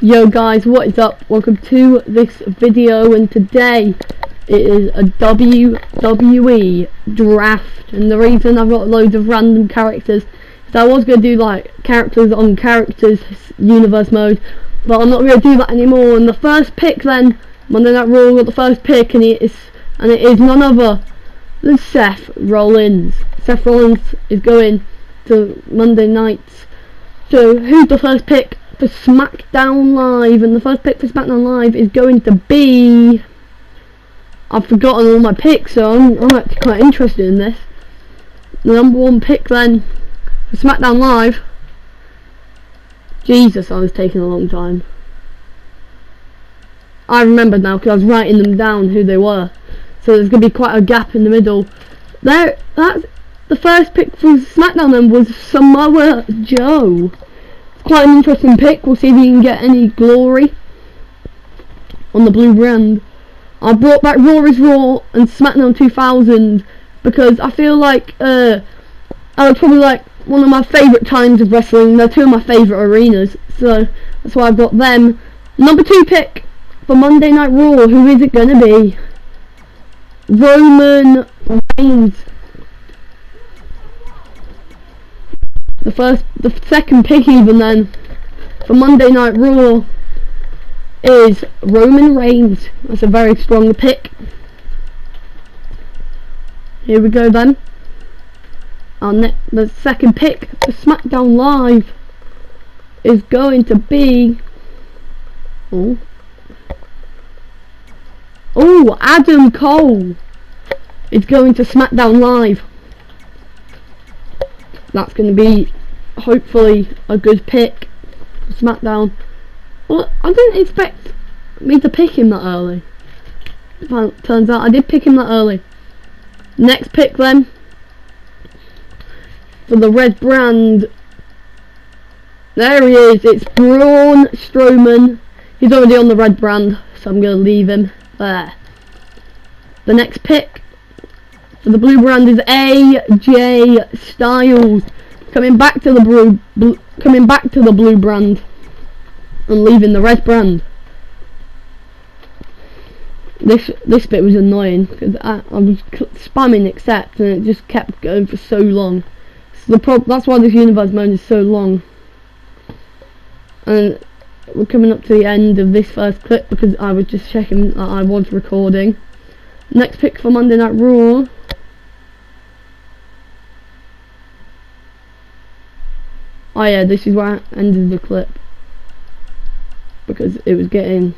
Yo guys, what is up? Welcome to this video, and today it is a WWE draft. And the reason I've got loads of random characters is I was going to do like characters on characters universe mode, but I'm not going to do that anymore. And the first pick then, Monday Night Raw got the first pick, and it is none other than Seth Rollins. Seth Rollins is going to Monday nights. So who's the first pick for SmackDown Live? And the first pick for SmackDown Live is going to be... I've forgotten all my picks, so I'm actually quite interested in this. The number one pick then for SmackDown Live. Jesus, I was taking a long time. I remembered now because I was writing them down who they were. So there's going to be quite a gap in the middle. There, the first pick for SmackDown then was Samoa Joe. Quite an interesting pick. We'll see if he can get any glory on the blue brand. I brought back Raw is Raw and SmackDown 2000 because I feel like I was probably like one of my favourite times of wrestling. They're two of my favourite arenas, so that's why I've got them. Number 2 pick for Monday Night Raw. Who is it going to be? Roman Reigns. The second pick even then for Monday Night Raw is Roman Reigns. That's a very strong pick. Here we go then. The second pick for SmackDown Live is going to be Adam Cole is going to SmackDown Live. That's going to be hopefully a good pick for SmackDown. Well, I didn't expect me to pick him that early. Turns out I did pick him that early. Next pick then for the red brand. There he is. It's Braun Strowman. He's already on the red brand, so I'm going to leave him there. The next pick for the blue brand is AJ Styles, coming back to the blue brand and leaving the red brand. This bit was annoying because I was spamming accept and it just kept going for so long. So that's why this universe mode is so long. And we're coming up to the end of this first clip because I was just checking that I was recording. Next pick for Monday Night Raw. Oh yeah, this is where I ended the clip because it was getting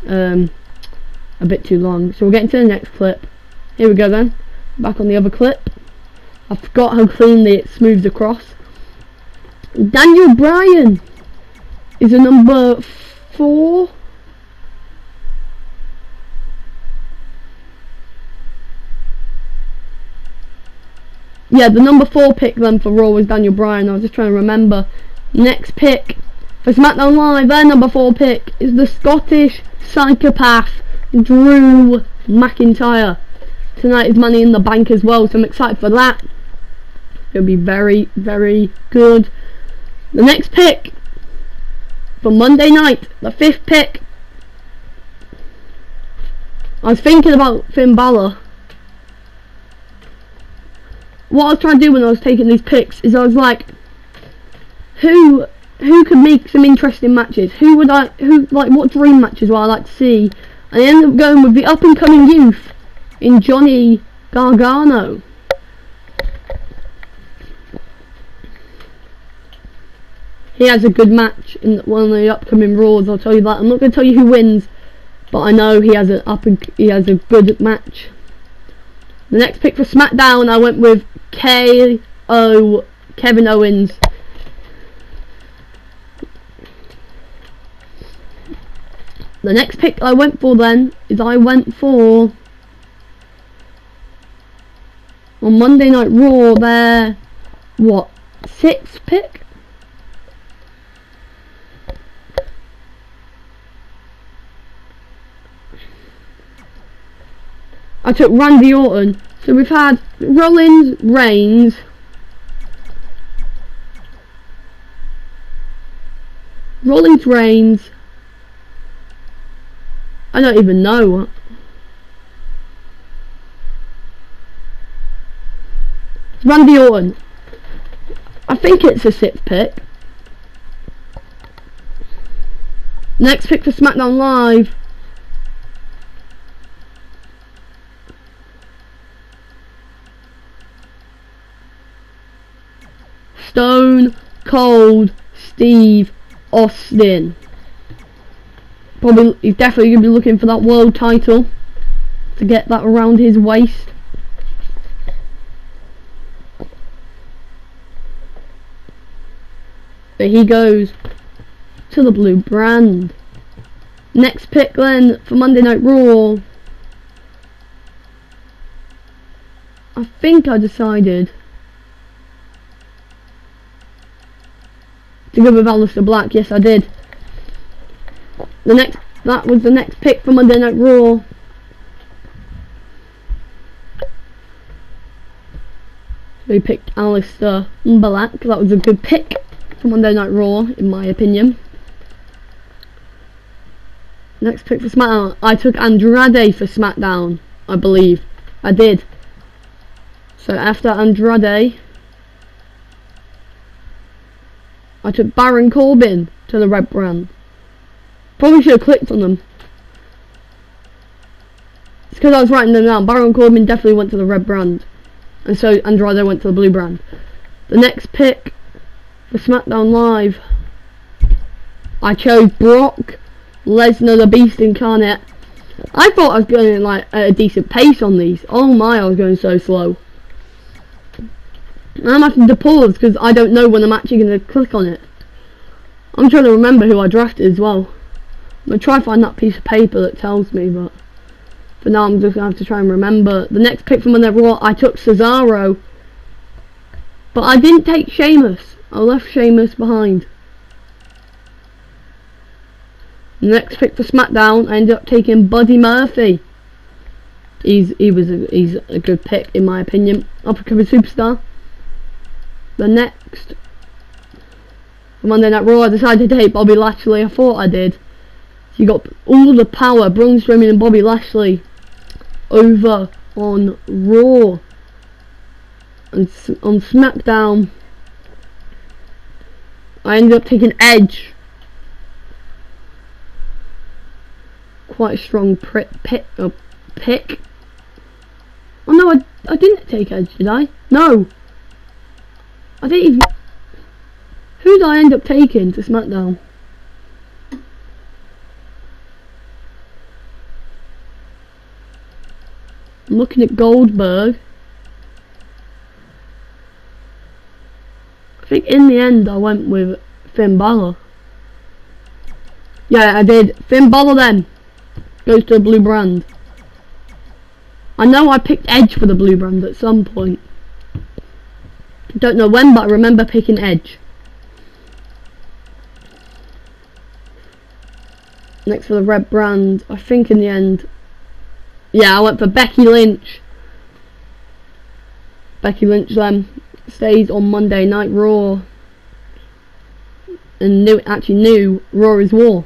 a bit too long. So we're getting to the next clip. Here we go then. Back on the other clip. I forgot how cleanly it smooths across. Daniel Bryan is a number 4. Yeah, the number 4 pick then for Raw was Daniel Bryan. I was just trying to remember. Next pick for SmackDown Live, their number 4 pick is the Scottish psychopath Drew McIntyre. Tonight is Money in the Bank as well, so I'm excited for that. It'll be very, very good. The next pick for Monday night, the 5th pick. I was thinking about Finn Balor. What I was trying to do when I was taking these picks is I was like, who could make some interesting matches? What dream matches would I like to see? And I ended up going with the up and coming youth in Johnny Gargano. He has a good match in one of the upcoming Raws. I'll tell you that. I'm not going to tell you who wins, but I know he has a good match. The next pick for SmackDown, I went with Kevin Owens. The next pick I went for then is on Monday Night Raw, their 6th pick? I took Randy Orton. So we've had Rollins, Reigns, Reigns, I don't even know. Randy Orton. I think it's a 6th pick. Next pick for SmackDown Live. Stone Cold Steve Austin. Probably, he's definitely going to be looking for that world title to get that around his waist. But he goes to the blue brand. Next pick then for Monday Night Raw. I think I decided to go with Aleister Black. Yes, I did. That was the next pick for Monday Night Raw. We picked Aleister Black. That was a good pick for Monday Night Raw, in my opinion. Next pick for SmackDown. I took Andrade for SmackDown, I believe. I did. So after Andrade, I took Baron Corbin to the red brand. Probably should have clicked on them. It's because I was writing them down. Baron Corbin definitely went to the red brand. And so Andrade went to the blue brand. The next pick for SmackDown Live, I chose Brock Lesnar, the Beast Incarnate. I thought I was going like at a decent pace on these. Oh my, I was going so slow. I'm having to pause because I don't know when I'm actually going to click on it. I'm trying to remember who I drafted as well. I'm going to try and find that piece of paper that tells me, but for now I'm just going to have to try and remember. The next pick from Monday Night Raw, I took Cesaro. But I didn't take Sheamus. I left Sheamus behind. The next pick for SmackDown, I ended up taking Buddy Murphy. He's a good pick in my opinion. Up-and-coming superstar. The next for Monday Night Raw, I decided to take Bobby Lashley. I thought I did. So you got all the power, Braun Strowman and Bobby Lashley over on Raw. And on SmackDown, I ended up taking Edge. Quite a strong pick. Oh no, I didn't take Edge, did I? No. I didn't even... Who did I end up taking to SmackDown? I'm looking at Goldberg. I think in the end I went with Finn Balor. Yeah, I did. Finn Balor then goes to the blue brand. I know I picked Edge for the blue brand at some point. Don't know when, but I remember picking Edge. Next for the red brand, I think in the end, yeah, I went for Becky Lynch. Becky Lynch then stays on Monday Night Raw. And new Raw is War.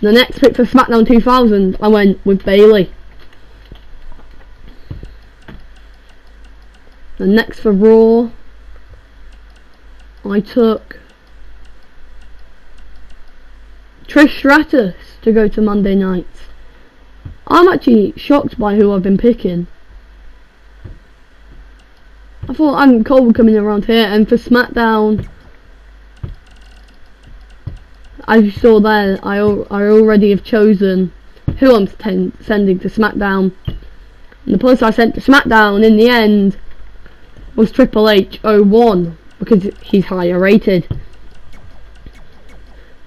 The next pick for SmackDown 2000, I went with Bayley. The next for Raw, I took Trish Stratus to go to Monday nights. I'm actually shocked by who I've been picking. I thought Adam Cole would come in around here, and for SmackDown, as you saw there, I already have chosen who I'm sending to SmackDown. And the person I sent to SmackDown in the end was Triple H 01, because he's higher rated.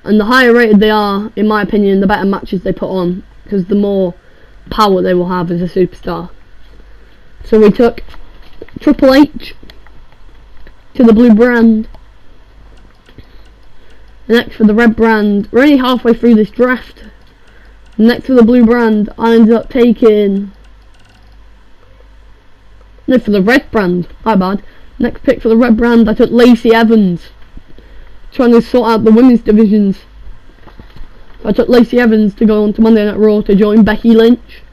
And the higher rated they are, in my opinion, the better matches they put on, because the more power they will have as a superstar. So we took Triple H to the blue brand. Next for the red brand, we're only halfway through this draft. Next for the blue brand, I ended up taking... No, for the red brand, my bad. Next pick for the red brand, I took Lacey Evans. Trying to sort out the women's divisions. I took Lacey Evans to go on to Monday Night Raw to join Becky Lynch.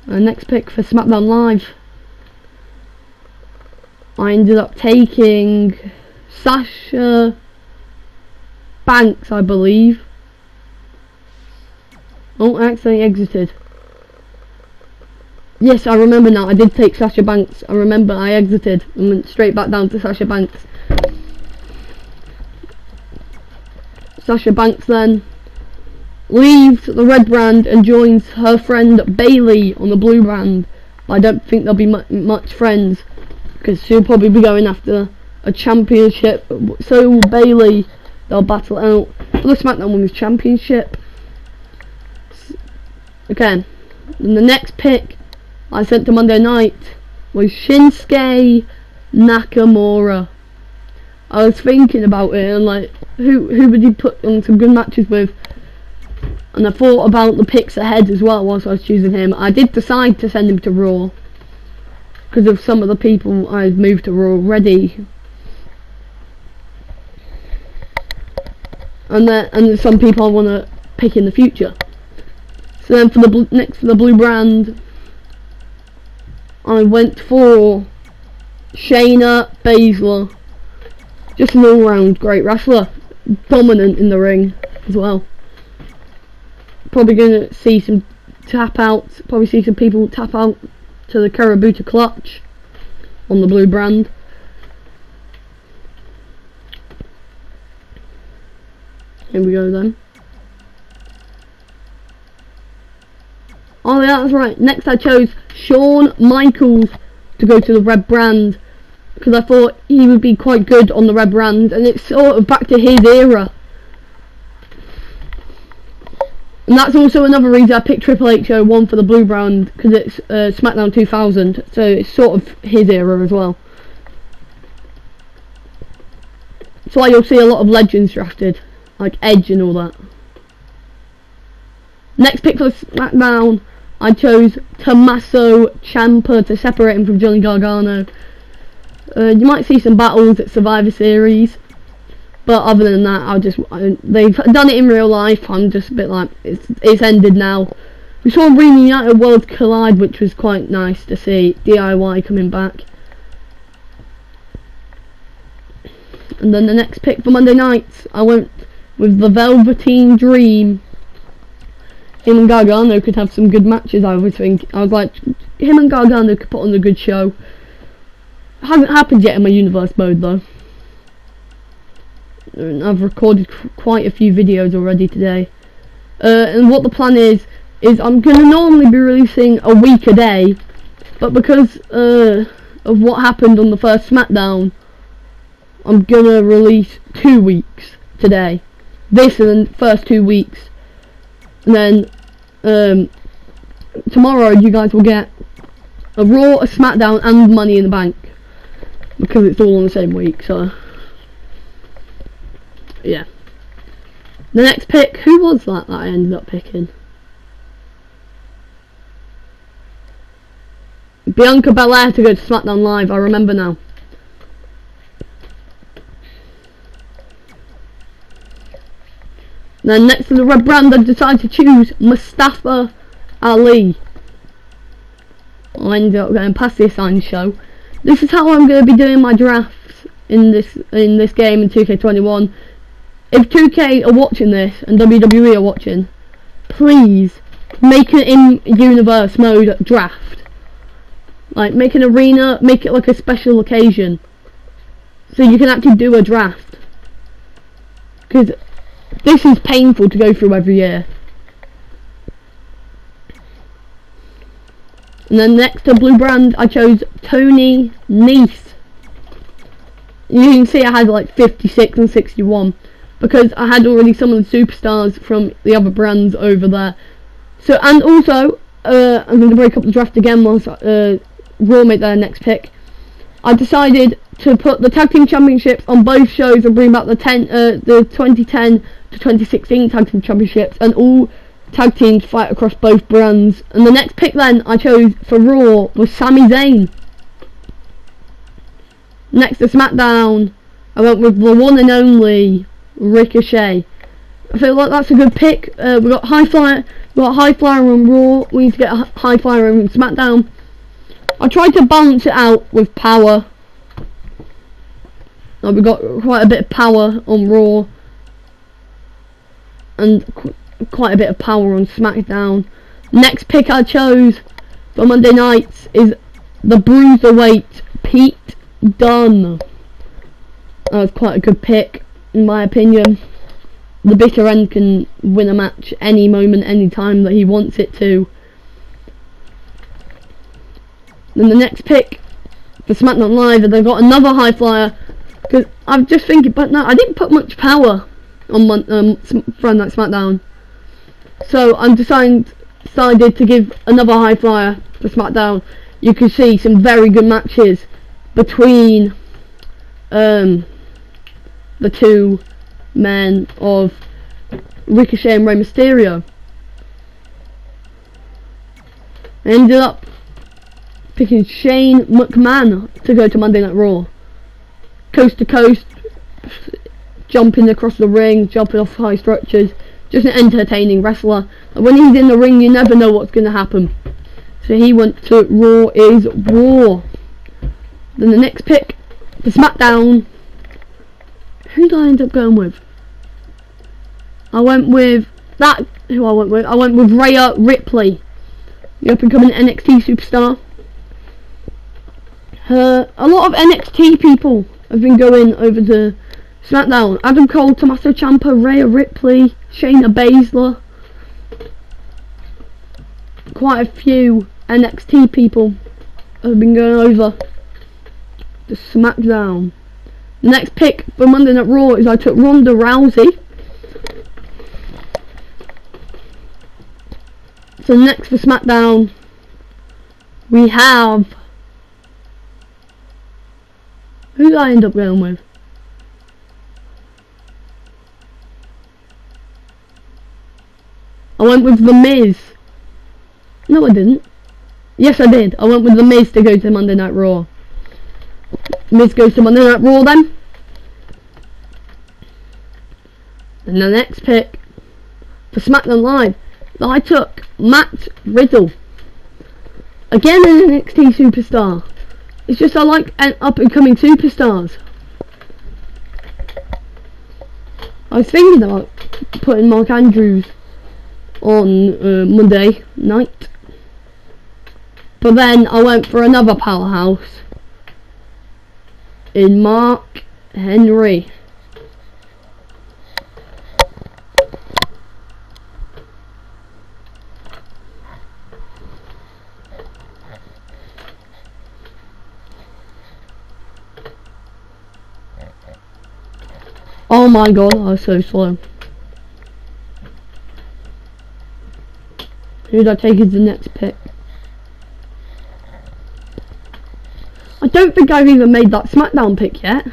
Next pick for SmackDown Live, I ended up taking Sasha Banks, I believe. Oh, I accidentally exited. Yes, I remember now. I did take Sasha Banks. I remember I exited and went straight back down to Sasha Banks. Sasha Banks then leaves the red brand and joins her friend Bailey on the blue brand. But I don't think they'll be much friends, because she'll probably be going after a championship. So will Bailey. They'll battle out for the SmackDown Women's Championship. Okay, and the next pick I sent to Monday Night was Shinsuke Nakamura. I was thinking about it and like, who would he put on some good matches with? And I thought about the picks ahead as well whilst I was choosing him. I did decide to send him to Raw because of some of the people I've moved to Raw already. And there's some people I want to pick in the future. So then for the next for the blue brand, I went for Shayna Baszler. Just an all-round great wrestler, dominant in the ring as well. Probably going to see some tap outs. Probably see some people tap out to the Karabuta clutch on the blue brand. Here we go then. Oh yeah, that's right. Next I chose Shawn Michaels to go to the red brand, because I thought he would be quite good on the red brand, and it's sort of back to his era. And that's also another reason I picked Triple H 01 for the blue brand, because it's SmackDown 2000, so it's sort of his era as well. That's why you'll see a lot of legends drafted, like Edge and all that. Next pick for the SmackDown, I chose Tommaso Ciampa to separate him from Johnny Gargano. You might see some battles at Survivor Series, but other than that, they've done it in real life. I'm just a bit like, it's ended now. We saw Reno United Worlds collide, which was quite nice to see. DIY coming back. And then the next pick for Monday nights, I went with the Velveteen Dream. Him and Gargano could have some good matches, I would think. I was like, him and Gargano could put on a good show. It hasn't happened yet in my universe mode though. And I've recorded quite a few videos already today. And what the plan is I'm going to normally be releasing a week a day, but because of what happened on the first SmackDown, I'm going to release 2 weeks today. This and the first 2 weeks. And then tomorrow you guys will get a Raw, a SmackDown and Money in the Bank, because it's all on the same week. So yeah. The next pick, who was that I ended up picking? Bianca Belair to go to SmackDown Live, I remember now. Then next to the red brand, I decided to choose Mustafa Ali. I ended up going past the assigned show. This is how I'm going to be doing my drafts in this game in 2K21. If 2K are watching this and WWE are watching, please make an in-universe mode draft. Like, make an arena, make it like a special occasion, so you can actually do a draft. Because this is painful to go through every year. And then next to blue brand, I chose Tony Nese. You can see I had like 56 and 61, because I had already some of the superstars from the other brands over there. So, and also, I'm going to break up the draft again once Raw make their next pick. I decided to put the Tag Team Championships on both shows and bring back the 2010 to 2016 Tag Team Championships, and all tag teams fight across both brands. And the next pick then I chose for Raw was Sami Zayn. Next to SmackDown, I went with the one and only Ricochet. I feel like that's a good pick. We got high flyer. We got high flyer on Raw. We need to get a high flyer on SmackDown. I tried to balance it out with power. Like we got quite a bit of power on Raw and quite a bit of power on SmackDown. Next pick I chose for Monday nights is the Bruiserweight Pete Dunne. That was quite a good pick in my opinion. The bitter end can win a match any moment, any time that he wants it to. Then the next pick for SmackDown Live, they've got another high flyer. Because I'm just thinking, but no, I didn't put much power on Friday Night SmackDown. So I'm decided to give another high flyer for SmackDown. You can see some very good matches between the two men of Ricochet and Rey Mysterio. I ended up picking Shane McMahon to go to Monday Night Raw. Coast to coast, jumping across the ring, jumping off high structures. Just an entertaining wrestler. And when he's in the ring, you never know what's going to happen. So he went to Raw is War. Then the next pick for SmackDown. Who did I end up going with? I went with Rhea Ripley, the up and coming NXT superstar. A lot of NXT people have been going over to SmackDown. Adam Cole, Tommaso Ciampa, Rhea Ripley, Shayna Baszler. Quite a few NXT people have been going over to SmackDown. The next pick for Monday Night Raw is I took Ronda Rousey. So next for SmackDown we have, who did I end up going with? I went with The Miz. No I didn't. Yes I did. I went with The Miz to go to Monday Night Raw. Miz goes to Monday Night Raw then. And the next pick for SmackDown Live, I took Matt Riddle. Again an NXT superstar. It's just I like up and coming superstars. I was thinking about putting Mark Andrews on Monday night. But then I went for another powerhouse in Mark Henry. Oh my god, I was so slow. Who did I take as the next pick? I don't think I've even made that SmackDown pick yet.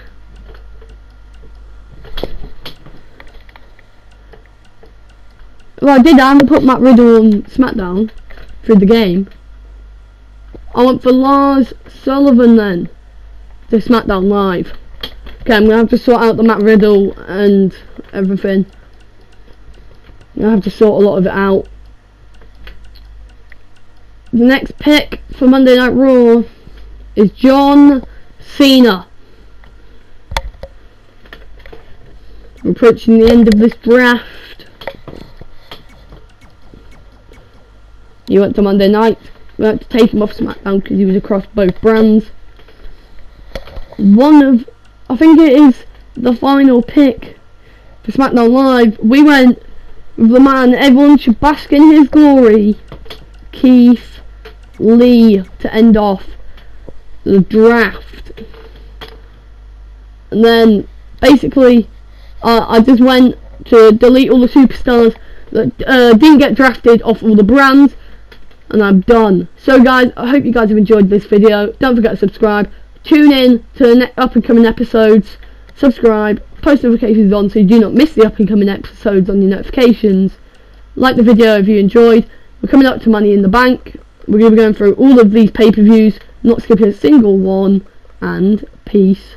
Well, I haven't put Matt Riddle on SmackDown through the game. I went for Lars Sullivan then to SmackDown Live. Okay, I'm going to have to sort out the Matt Riddle and everything. I'm going to have to sort a lot of it out. The next pick for Monday Night Raw is John Cena. We're approaching the end of this draft. He went to Monday Night. We had to take him off SmackDown because he was across both brands. I think it is the final pick for SmackDown Live. We went with the man everyone should bask in his glory, Keith Lee, to end off the draft. And then basically I just went to delete all the superstars that didn't get drafted off all the brands, and I'm done. So guys, I hope you guys have enjoyed this video. Don't forget to subscribe. Tune in to the up and coming episodes. Subscribe, post notifications on so you do not miss the up and coming episodes on your notifications. Like the video if you enjoyed. We're coming up to Money in the Bank. We're going to be going through all of these pay-per-views, not skipping a single one, and peace